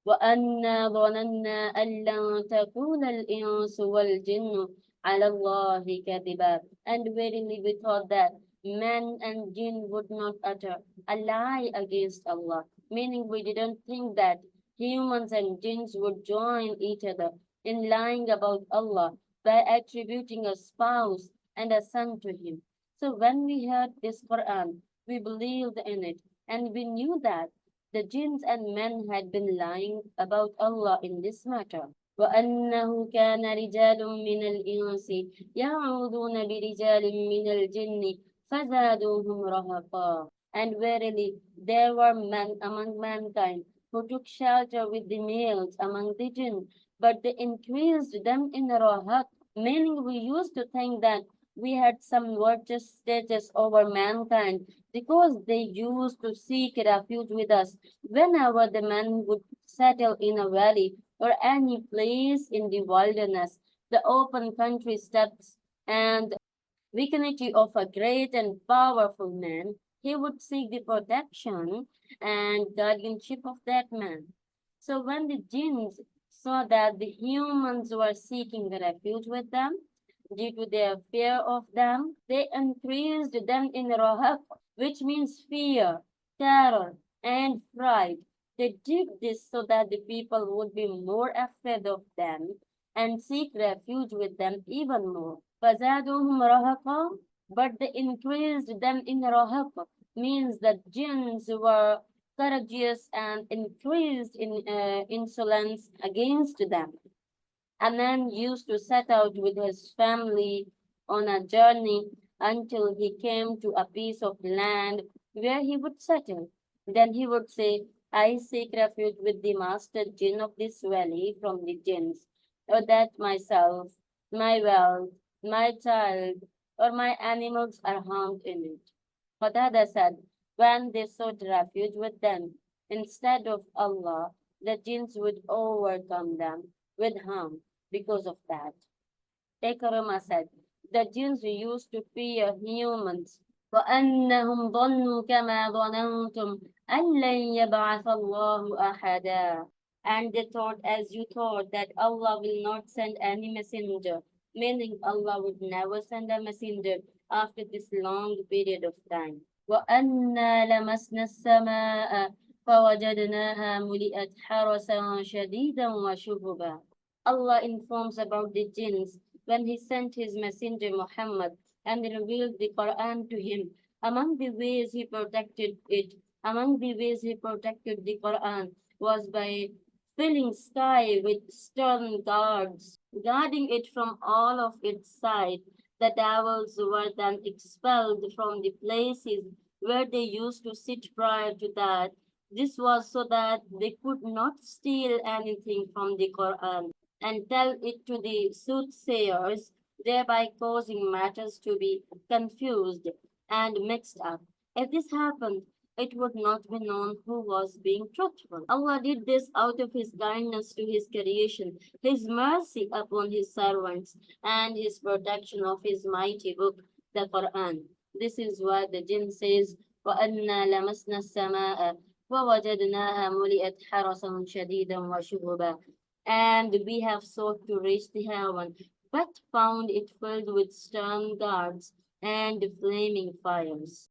وَأَنَّا ظَنَنَّا أَن لَّن تَقُولَ الْإِنسُ وَالْجِنُّ عَلَى اللَّهِ كَذِبًا. And verily we thought that man and jinn would not utter a lie against Allah, meaning we didn't think that humans and jinns would join each other in lying about Allah by attributing a spouse and a son to him. So when we heard this Quran, we believed in it, and we knew that the jinns and men had been lying about Allah in this matter. وأنه كان رجال من الإنس يعوذون برجال من الجن فزادوهم رهقا. And verily there were men among mankind who took shelter with the males among the jinn, but they increased them in rahaq, meaning we used to think that we had some virtuous status over mankind because they used to seek refuge with us whenever the man would settle in a valley or any place in the wilderness, the open country steppes, and vicinity of a great and powerful man, he would seek the protection and guardianship of that man. So when the jinns saw that the humans were seeking refuge with them, due to their fear of them, they increased them in rahab, which means fear, terror, and fright. They did this so that the people would be more afraid of them and seek refuge with them even more. فَزَادُوهُمْ رَهَقًا, but they increased them in rahaq, means that jinns were courageous and increased in insolence against them. A man used to set out with his family on a journey until he came to a piece of land where he would settle. Then he would say, I seek refuge with the master jinn of this valley from the jinns, or that myself, my wealth, my child, or my animals are harmed in it. Qatada said, when they sought refuge with them, instead of Allah, the jinns would overcome them with harm because of that. Ekarama said, the jinns used to fear humans. وَأَنَّهُمْ ظَنُّوا كَمَا ظَنَنْتُمْ أَنْ لَنْ يَبْعَثَ اللَّهُ أَحَدًا. And they thought as you thought that Allah will not send any messenger, meaning Allah would never send a messenger after this long period of time. وَأَنَّا لَمَسْنَا السَّمَاءَ فَوَجَدْنَاهَا مُلِئَتْ حَرَسًا شَدِيدًا وَشُهُبًا. Allah informs about the jinns when He sent His messenger Muhammad and revealed the Quran to him. Among the ways He protected it, among the ways He protected the Quran was by filling sky with stern guards, guarding it from all of its side. The devils were then expelled from the places where they used to sit prior to that. This was so that they could not steal anything from the Quran and tell it to the soothsayers, thereby causing matters to be confused and mixed up. If this happened, it would not be known who was being truthful. Allah did this out of His kindness to His creation, His mercy upon His servants, and His protection of His mighty book, the Quran. This is why the jinn says, وَأَنَّا لَمَسْنَا السَّمَاءَ وَوَجَدْنَاهَا مُلِئَتْ حَرَسًا شَدِيدًا وَشُهُبًا. And we have sought to reach the heaven, but found it filled with stern guards and flaming fires.